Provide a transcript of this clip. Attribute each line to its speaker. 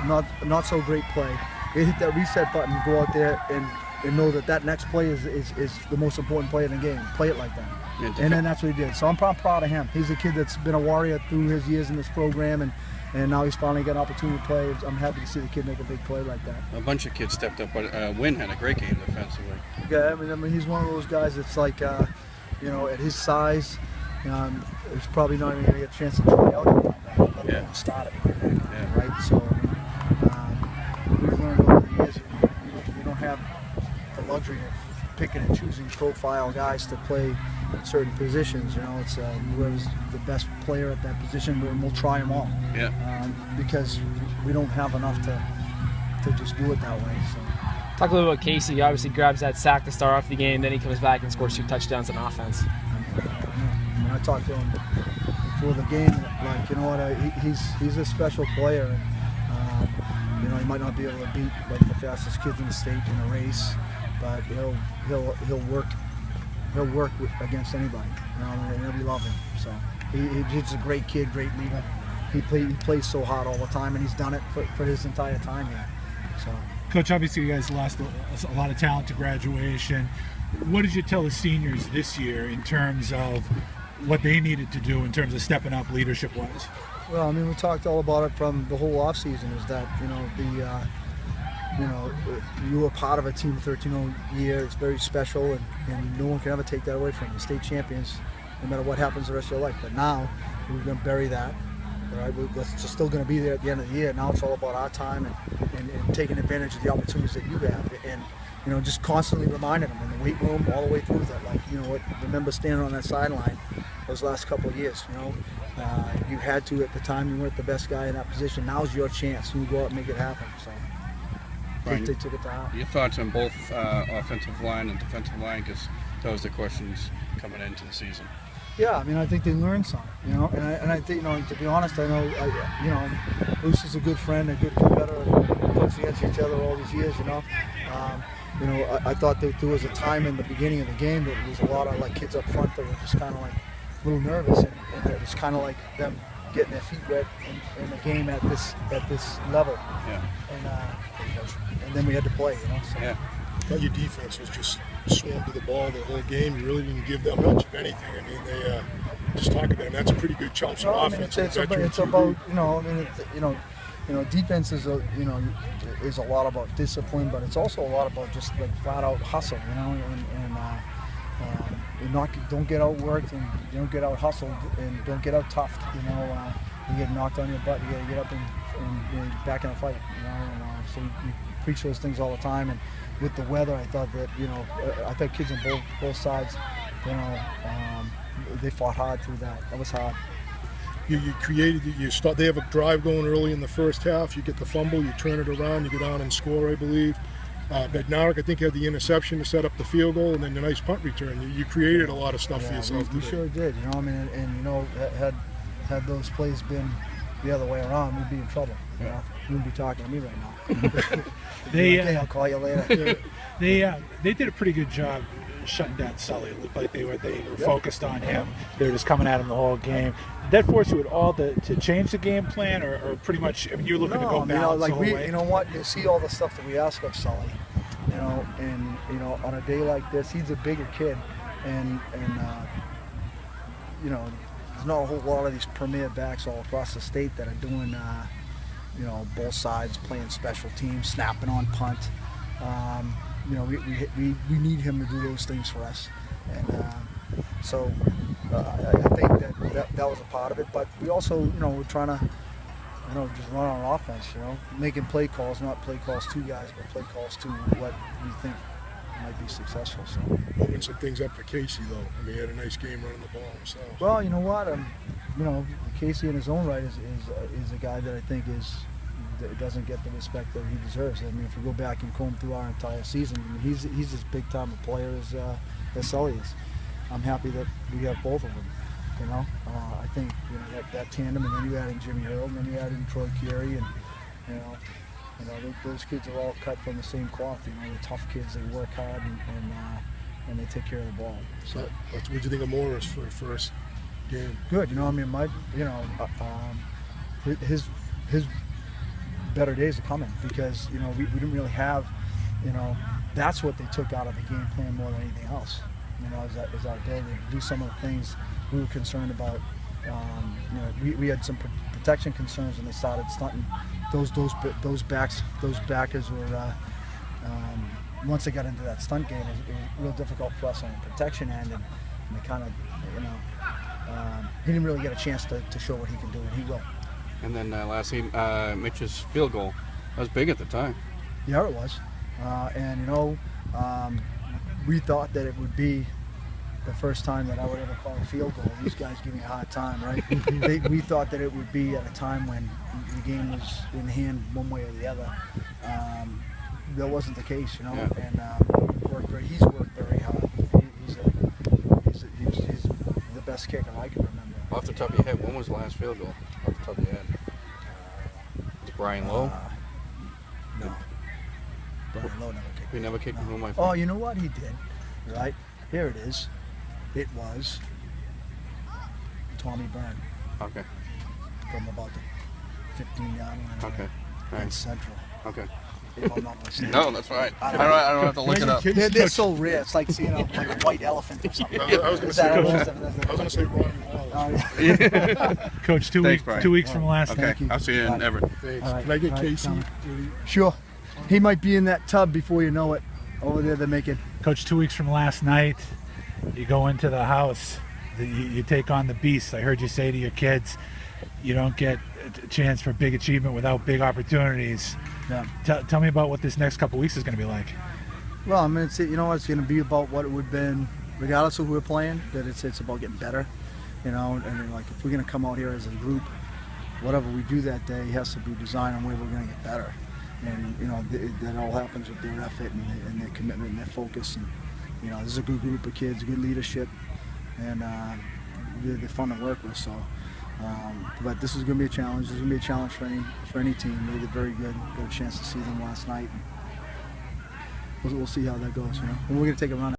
Speaker 1: not so great play. They hit that reset button, go out there and know that next play is the most important play in the game. Play it like that. Yeah, and then that's what he did. So I'm proud of him. He's a kid that's been a warrior through his years in this program, and now he's finally got an opportunity to play. I'm happy to see the kid make a big play like that.
Speaker 2: A bunch of kids stepped up, but Wynn had a great game defensively.
Speaker 1: Yeah, I mean he's one of those guys that's like, at his size, he's probably not even going to get a chance to try out. Let start it. Yeah. Right? So we've learned over the years you don't have the luxury of picking and choosing profile guys to play certain positions. It's whoever's the best player at that position, and we'll try them all. Yeah. Because we don't have enough to just do it that way. So.
Speaker 3: Talk a little about Casey. He obviously grabs that sack to start off the game, then he comes back and scores 2 touchdowns on offense.
Speaker 1: I talked to him before the game, like, he's a special player, and he might not be able to beat like the fastest kids in the state in a race, but he'll work against anybody, and we love him. So he's a great kid, great leader. He plays so hard all the time, and he's done it for his entire time here. So.
Speaker 4: Coach, obviously you guys lost a lot of talent to graduation. What did you tell the seniors this year in terms of what they needed to do in terms of stepping up leadership-wise?
Speaker 1: Well, I mean, we talked all about it from the whole off-season, is that, you were part of a Team 13-0 year. It's very special, and no one can ever take that away from you. State champions, no matter what happens the rest of your life. But now, we're going to bury that. Right? It's still going to be there at the end of the year. Now it's all about our time and taking advantage of the opportunities that you have. And just constantly reminding them in the weight room all the way through that, like, remember standing on that sideline those last couple of years, you had to at the time. You weren't the best guy in that position. Now's your chance. You go out and make it happen. So
Speaker 2: Brian,
Speaker 1: they took it to heart.
Speaker 2: Your thoughts on both offensive line and defensive line, because those are the questions coming into the season.
Speaker 1: Yeah, I mean, I think they learned something, and I think, to be honest, I know, Bruce is a good friend, a good competitor, coached against each other all these years, I thought that there was a time in the beginning of the game that there was a lot of kids up front that were just kind of a little nervous, and it was kind of like them getting their feet wet in the game at this level. Yeah. And then we had to play, So.
Speaker 2: Yeah.
Speaker 5: But your defense was just swarmed to the ball the whole game. You really didn't give them much of anything. I mean, they just talk about it. That's a pretty good Chelmsford offense.
Speaker 1: It's about defense is a lot about discipline, but it's also a lot about just flat out hustle, and don't get outworked, and don't get out hustled, and don't get out toughed. You get knocked on your butt. You got to get up and back in a fight. So you preach those things all the time. And with the weather, I thought that I thought kids on both sides, they fought hard through that. That was hard.
Speaker 5: You created. They have a drive going early in the first half. You get the fumble. You turn it around. You go down and score, I believe. Bednarik, I think, had the interception to set up the field goal, and then the nice punt return. You created a lot of stuff for yourself.
Speaker 1: We sure did. Had those plays been the other way around, we'd be in trouble. You wouldn't be talking to me right now. I'll call you later.
Speaker 4: They did a pretty good job shutting down Sully. It looked like they were focused on him. They were just coming at him the whole game. Did that force you at all to change the game plan, or pretty much? I mean, you're looking to go balance the whole way.
Speaker 1: You know what? You see all the stuff that we ask of Sully. And on a day like this, he's a bigger kid, and there's not a whole lot of these premier backs all across the state that are doing, both sides, playing special teams, snapping on punt. We need him to do those things for us, and so I think that was a part of it. But we also, we're trying to, just run on offense. Making play calls, not play calls to guys, but play calls to what we think might be successful. So
Speaker 5: open some things up for Casey, though. I mean, he had a nice game running the ball himself.
Speaker 1: Well, you know what? Casey in his own right is a guy that I think doesn't get the respect that he deserves. I mean, if we go back and comb through our entire season, he's as big time a player as Sully is. I'm happy that we have both of them. I think that tandem, and then you add in Jimmy Harold, and then you add in Troy Carey, and those kids are all cut from the same cloth. They're tough kids. They work hard and they take care of the ball. So,
Speaker 5: what do you think of Morris for his first game?
Speaker 1: Good. His better days are coming because we didn't really have, that's what they took out of the game plan more than anything else. Is our ability to do some of the things we were concerned about. We had some protection concerns when they started stunting. Those backers were once they got into that stunt game, it was real difficult for us on the protection end, and they kind of he didn't really get a chance to show what he can do, and he will.
Speaker 2: And then lastly, Mitch's field goal. That was big at the time.
Speaker 1: Yeah, it was. We thought that it would be the first time that I would ever call a field goal. These guys give me a hard time, right? We thought that it would be at a time when the game was in hand one way or the other. That wasn't the case,
Speaker 2: Yeah.
Speaker 1: And he's worked very hard. He's the best kicker I can remember.
Speaker 2: Off the top of your head, when was the last field goal? Off the top of your head. Was Brian Lowe?
Speaker 1: No. Brian Lowe never kicked.
Speaker 2: He never kicked
Speaker 1: No.
Speaker 2: from my
Speaker 1: Oh, you know what he did? Right? Here it is. It was Tommy Byrne
Speaker 2: Okay.
Speaker 1: from about the 15-yard line.
Speaker 2: Okay.
Speaker 1: And
Speaker 2: Nice.
Speaker 1: Central.
Speaker 2: Okay.
Speaker 1: If I'm not mistaken.
Speaker 2: No, that's right. I don't have to look it up.
Speaker 1: They're so rare. It's like seeing like a white elephant or something.
Speaker 5: I was going to say Ronnie Wallace.
Speaker 4: Coach, 2
Speaker 2: Thanks,
Speaker 4: weeks
Speaker 2: Brian.
Speaker 4: 2 weeks from last
Speaker 2: Okay.
Speaker 4: night.
Speaker 1: you.
Speaker 2: I'll see you in Everett.
Speaker 5: Thanks.
Speaker 1: All right.
Speaker 5: Can I get
Speaker 1: All right,
Speaker 5: Casey?
Speaker 1: Tom. Sure. He might be in that tub before you know it. Over there, they're making.
Speaker 4: Coach, 2 weeks from last night, you go into the house, you take on the beast. I heard you say to your kids, you don't get a chance for big achievement without big opportunities.
Speaker 1: Yeah.
Speaker 4: Tell me about what this next couple weeks is going to be like.
Speaker 1: Well, I mean, it's going to be about what it would have been, regardless of who we're playing. That it's about getting better, and then, like if we're going to come out here as a group, whatever we do that day has to be designed on where we're going to get better, and that all happens with their effort and their commitment and their focus. And this is a good group of kids, good leadership, and they're fun to work with. So. But this is going to be a challenge. This is going to be a challenge for any team. They did very good. Got a chance to see them last night. We'll see how that goes. And we're going to take a run.